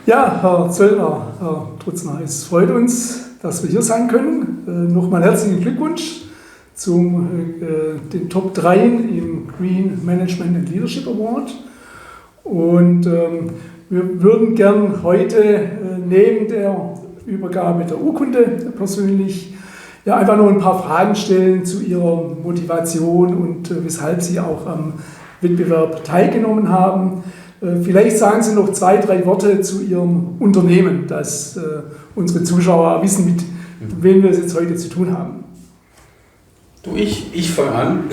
Ja, Herr Zöllner, Herr Trutzner, es freut uns, dass wir hier sein können. Nochmal herzlichen Glückwunsch zum den Top 3 im Green Management and Leadership Award. Und wir würden gern heute neben der Übergabe der Urkunde persönlich einfach noch ein paar Fragen stellen zu Ihrer Motivation und weshalb Sie auch am Wettbewerb teilgenommen haben. Vielleicht sagen Sie noch 2, 3 Worte zu Ihrem Unternehmen, dass unsere Zuschauer wissen, mit wem wir es jetzt heute zu tun haben. Ich fange an.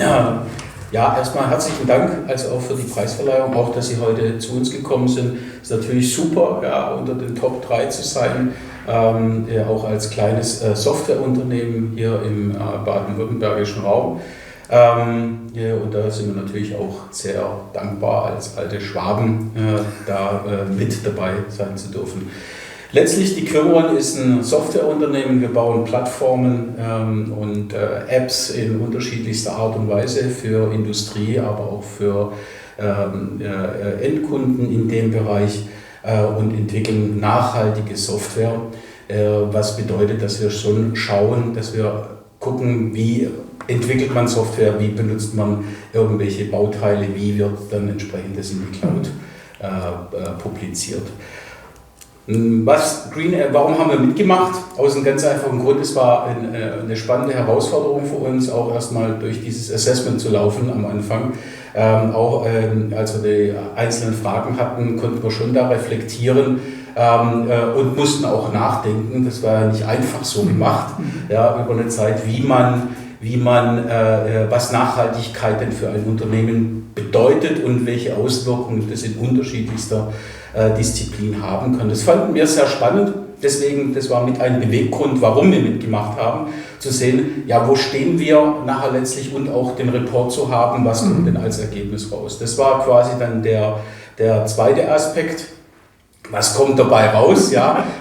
Ja, erstmal herzlichen Dank, also auch für die Preisverleihung, auch dass Sie heute zu uns gekommen sind. Ist natürlich super, unter den Top 3 zu sein, auch als kleines Softwareunternehmen hier im baden-württembergischen Raum. Und da sind wir natürlich auch sehr dankbar, als alte Schwaben mit dabei sein zu dürfen. Letztlich, die Quiron ist ein Softwareunternehmen. Wir bauen Plattformen und Apps in unterschiedlichster Art und Weise für Industrie, aber auch für Endkunden in dem Bereich und entwickeln nachhaltige Software, was bedeutet, dass wir schon schauen, dass wir gucken, wie entwickelt man Software, wie benutzt man irgendwelche Bauteile, wie wird dann entsprechend das in die Cloud publiziert. Warum haben wir mitgemacht? Aus einem ganz einfachen Grund, es war eine spannende Herausforderung für uns, auch erstmal durch dieses Assessment zu laufen am Anfang. Als wir die einzelnen Fragen hatten, konnten wir schon da reflektieren und mussten auch nachdenken. Das war ja nicht einfach so gemacht, über eine Zeit, was Nachhaltigkeit denn für ein Unternehmen bedeutet und welche Auswirkungen das in unterschiedlichster Disziplin haben kann. Das fanden wir sehr spannend, deswegen, das war mit ein Beweggrund, warum wir mitgemacht haben, zu sehen, wo stehen wir nachher letztlich und auch den Report zu haben, was kommt denn als Ergebnis raus. Das war quasi dann der zweite Aspekt. Was kommt dabei raus?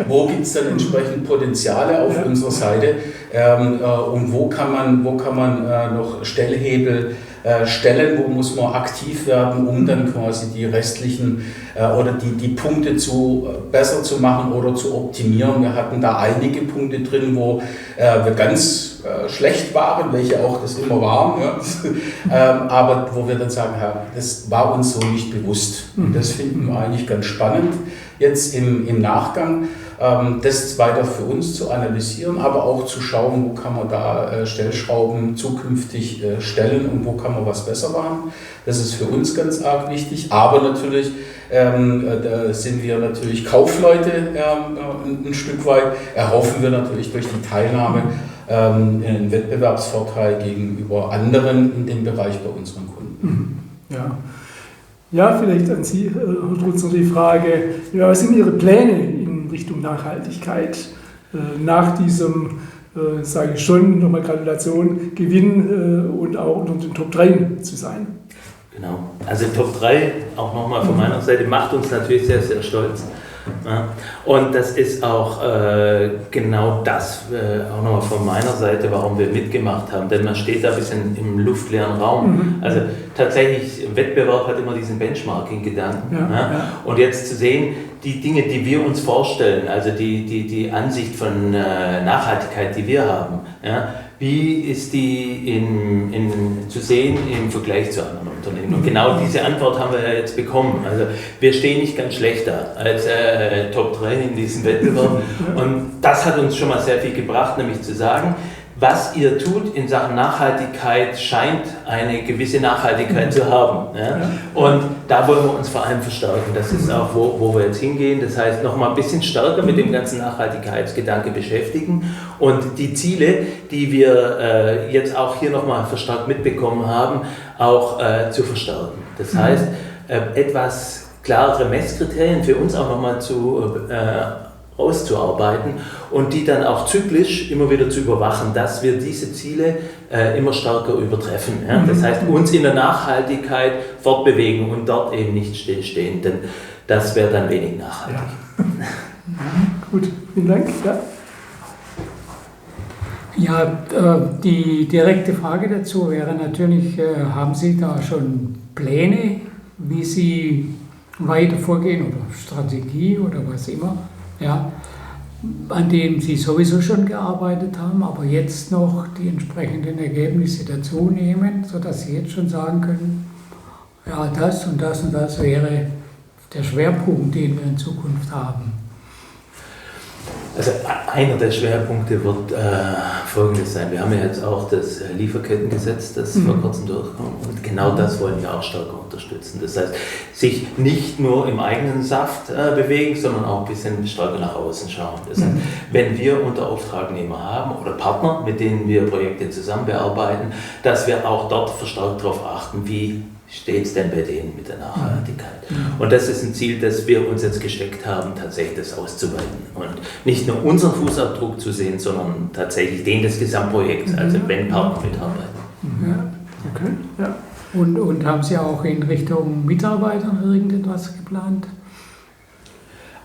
Wo gibt es dann entsprechend Potenziale auf unserer Seite und wo kann man noch Stellhebel stellen, wo muss man aktiv werden, um dann quasi die restlichen oder die Punkte besser zu machen oder zu optimieren. Wir hatten da einige Punkte drin, wo wir ganz schlecht waren, welche auch das immer waren, aber wo wir dann sagen, das war uns so nicht bewusst. Und das finden wir eigentlich ganz spannend jetzt im Nachgang, das weiter für uns zu analysieren, aber auch zu schauen, wo kann man da Stellschrauben zukünftig stellen und wo kann man was besser machen. Das ist für uns ganz arg wichtig, aber natürlich da sind wir natürlich Kaufleute ein Stück weit, erhoffen wir natürlich durch die Teilnahme einen Wettbewerbsvorteil gegenüber anderen in dem Bereich bei unseren Kunden. Ja, vielleicht an Sie, Herr Trutzner, die Frage, was sind Ihre Pläne in Richtung Nachhaltigkeit nach diesem, sage ich schon, nochmal Gratulation, Gewinn und auch unter den Top 3 zu sein? Genau, also Top 3, auch nochmal von meiner Seite, macht uns natürlich sehr, sehr stolz. Ja. Und das ist auch genau das, auch nochmal von meiner Seite, warum wir mitgemacht haben, denn man steht da ein bisschen im luftleeren Raum. Also tatsächlich, Wettbewerb hat immer diesen Benchmarking-Gedanken. Und jetzt zu sehen, die Dinge, die wir uns vorstellen, also die Ansicht von Nachhaltigkeit, die wir haben, wie ist die zu sehen im Vergleich zu anderen Unternehmen? Und genau diese Antwort haben wir ja jetzt bekommen. Also wir stehen nicht ganz schlecht da als Top 3 in diesem Wettbewerb. Und das hat uns schon mal sehr viel gebracht, nämlich zu sagen, was ihr tut in Sachen Nachhaltigkeit scheint eine gewisse Nachhaltigkeit zu haben. Und da wollen wir uns vor allem verstärken. Das ist auch, wo wir jetzt hingehen. Das heißt, nochmal ein bisschen stärker mit dem ganzen Nachhaltigkeitsgedanke beschäftigen und die Ziele, die wir jetzt auch hier nochmal verstärkt mitbekommen haben, auch zu verstärken. Das heißt, etwas klarere Messkriterien für uns auch nochmal auszuarbeiten und die dann auch zyklisch immer wieder zu überwachen, dass wir diese Ziele immer stärker übertreffen. Das heißt, uns in der Nachhaltigkeit fortbewegen und dort eben nicht stillstehen, denn das wäre dann wenig nachhaltig. Gut, vielen Dank. Die direkte Frage dazu wäre natürlich, haben Sie da schon Pläne, wie Sie weiter vorgehen oder Strategie oder was immer, ja, an dem Sie sowieso schon gearbeitet haben, aber jetzt noch die entsprechenden Ergebnisse dazu nehmen, sodass Sie jetzt schon sagen können, ja, das und das und das wäre der Schwerpunkt, den wir in Zukunft haben. Also einer der Schwerpunkte wird Folgendes sein. Wir haben ja jetzt auch das Lieferkettengesetz, das vor kurzem durchkommt. Und genau das wollen wir auch stärker unterstützen. Das heißt, sich nicht nur im eigenen Saft bewegen, sondern auch ein bisschen stärker nach außen schauen. Das heißt, wenn wir Unterauftragnehmer haben oder Partner, mit denen wir Projekte zusammen bearbeiten, dass wir auch dort verstärkt darauf achten, wie steht es denn bei denen mit der Nachhaltigkeit? Und das ist ein Ziel, das wir uns jetzt gesteckt haben, tatsächlich das auszuweiten. Und nicht nur unseren Fußabdruck zu sehen, sondern tatsächlich den des Gesamtprojekts, also wenn Partner mitarbeiten. Ja. Okay, ja. Und haben Sie auch in Richtung Mitarbeitern irgendetwas geplant?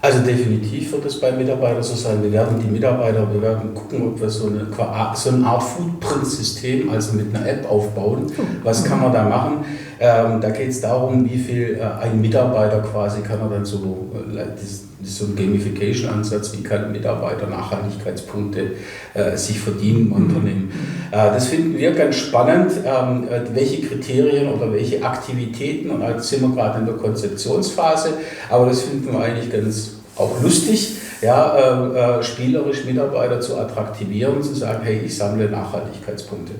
Also definitiv wird es bei Mitarbeitern so sein. Wir werden gucken, ob wir so eine Art Footprint-System, also mit einer App aufbauen. Was kann man da machen? Da geht es darum, wie viel ein Mitarbeiter quasi kann er dann so ein Gamification-Ansatz, wie kann ein Mitarbeiter Nachhaltigkeitspunkte sich verdienen im Unternehmen. Das finden wir ganz spannend, welche Kriterien oder welche Aktivitäten, und jetzt sind wir gerade in der Konzeptionsphase, aber das finden wir eigentlich ganz auch lustig, ja, spielerisch Mitarbeiter zu attraktivieren, zu sagen, hey, ich sammle Nachhaltigkeitspunkte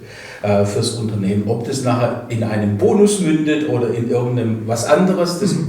fürs Unternehmen. Ob das nachher in einem Bonus mündet oder in irgendeinem was anderes, das wird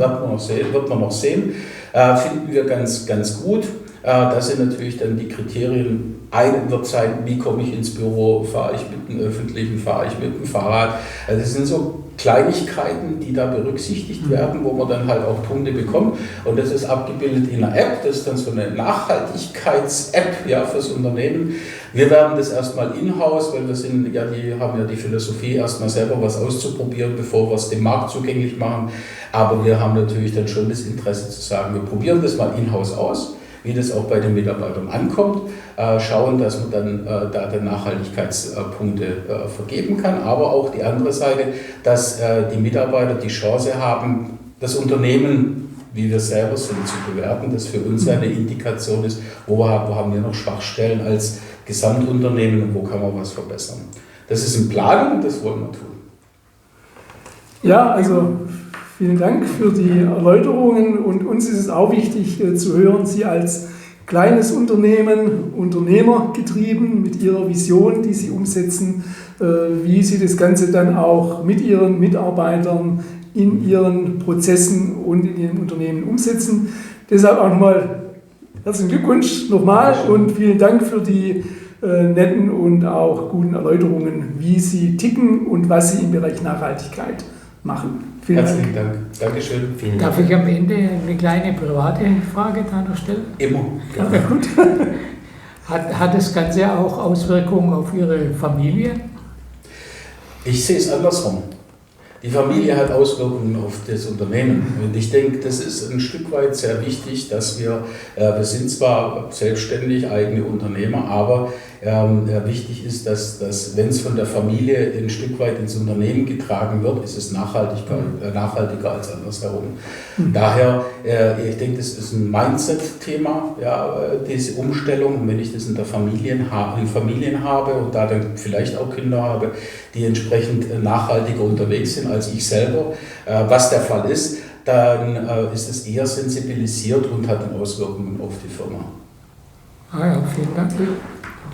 man noch sehen. Finden wir ganz, ganz gut. Das sind natürlich dann die Kriterien. Eine wird sein, wie komme ich ins Büro, fahre ich mit dem Öffentlichen, fahre ich mit dem Fahrrad. Also das sind so Kleinigkeiten, die da berücksichtigt werden, wo man dann halt auch Punkte bekommt. Und das ist abgebildet in einer App, das ist dann so eine Nachhaltigkeits-App, ja, fürs Unternehmen. Wir werden das erstmal in-house, weil die haben ja die Philosophie, erstmal selber was auszuprobieren, bevor wir es dem Markt zugänglich machen. Aber wir haben natürlich dann schon das Interesse zu sagen, wir probieren das mal in-house aus, wie das auch bei den Mitarbeitern ankommt, schauen, dass man dann da die Nachhaltigkeitspunkte vergeben kann, aber auch die andere Seite, dass die Mitarbeiter die Chance haben, das Unternehmen, wie wir selber sind, zu bewerten, das für uns eine Indikation ist, wo haben wir noch Schwachstellen als Gesamtunternehmen und wo kann man was verbessern. Das ist in Planung und das wollen wir tun. Ja, also vielen Dank für die Erläuterungen, und uns ist es auch wichtig zu hören, Sie als kleines Unternehmen, unternehmergetrieben, mit Ihrer Vision, die Sie umsetzen, wie Sie das Ganze dann auch mit Ihren Mitarbeitern in Ihren Prozessen und in Ihrem Unternehmen umsetzen. Deshalb auch nochmal herzlichen Glückwunsch nochmal und vielen Dank für die netten und auch guten Erläuterungen, wie Sie ticken und was Sie im Bereich Nachhaltigkeit machen. Vielen Herzlichen Dank. Dankeschön. Vielen Dank. Darf ich am Ende eine kleine private Frage da noch stellen? Immer. Ja, gut. Hat das Ganze auch Auswirkungen auf Ihre Familie? Ich sehe es andersrum. Die Familie hat Auswirkungen auf das Unternehmen. Und ich denke, das ist ein Stück weit sehr wichtig, dass wir sind zwar selbstständig, eigene Unternehmer, aber wichtig ist, dass wenn es von der Familie ein Stück weit ins Unternehmen getragen wird, ist es nachhaltiger als andersherum. Daher, ich denke, das ist ein Mindset-Thema, ja, diese Umstellung. Und wenn ich das in Familien habe und da dann vielleicht auch Kinder habe, die entsprechend nachhaltiger unterwegs sind als ich selber, was der Fall ist, dann ist es eher sensibilisiert und hat dann Auswirkungen auf die Firma. Ja, vielen Dank.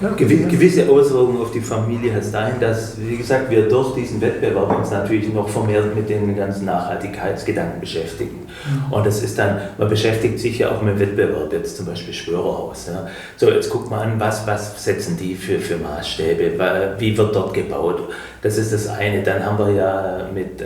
Ja, Gewisse Auswirkungen auf die Familie hat es dahin, dass, wie gesagt, wir durch diesen Wettbewerb uns natürlich noch vermehrt mit den ganzen Nachhaltigkeitsgedanken beschäftigen. Und das ist dann, man beschäftigt sich ja auch mit dem Wettbewerb, jetzt zum Beispiel Schwörerhaus. Ja. So, jetzt guckt man an, was setzen die für Maßstäbe, wie wird dort gebaut. Das ist das eine. Dann haben wir ja mit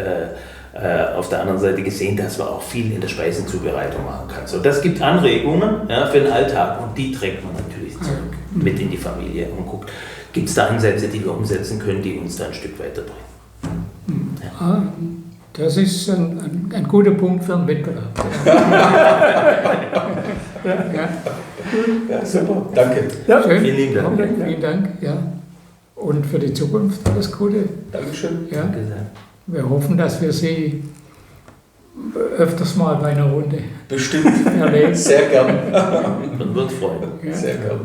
auf der anderen Seite gesehen, dass man auch viel in der Speisenzubereitung machen kann. So, das gibt Anregungen, ja, für den Alltag, und die trägt man natürlich zurück mit in die Familie und guckt, gibt es da Ansätze, die wir umsetzen können, die uns da ein Stück weiterbringen. Ja. Das ist ein guter Punkt für einen Wettbewerb. Ja, super, danke. Ja, Schön. Vielen lieben Dank. Vielen Dank. Ja. Und für die Zukunft alles Gute. Dankeschön. Ja. Danke sehr. Wir hoffen, dass wir Sie öfters mal bei einer Runde Bestimmt. erlebt. Sehr gern. Würden wir uns freuen. Ja. Sehr gern.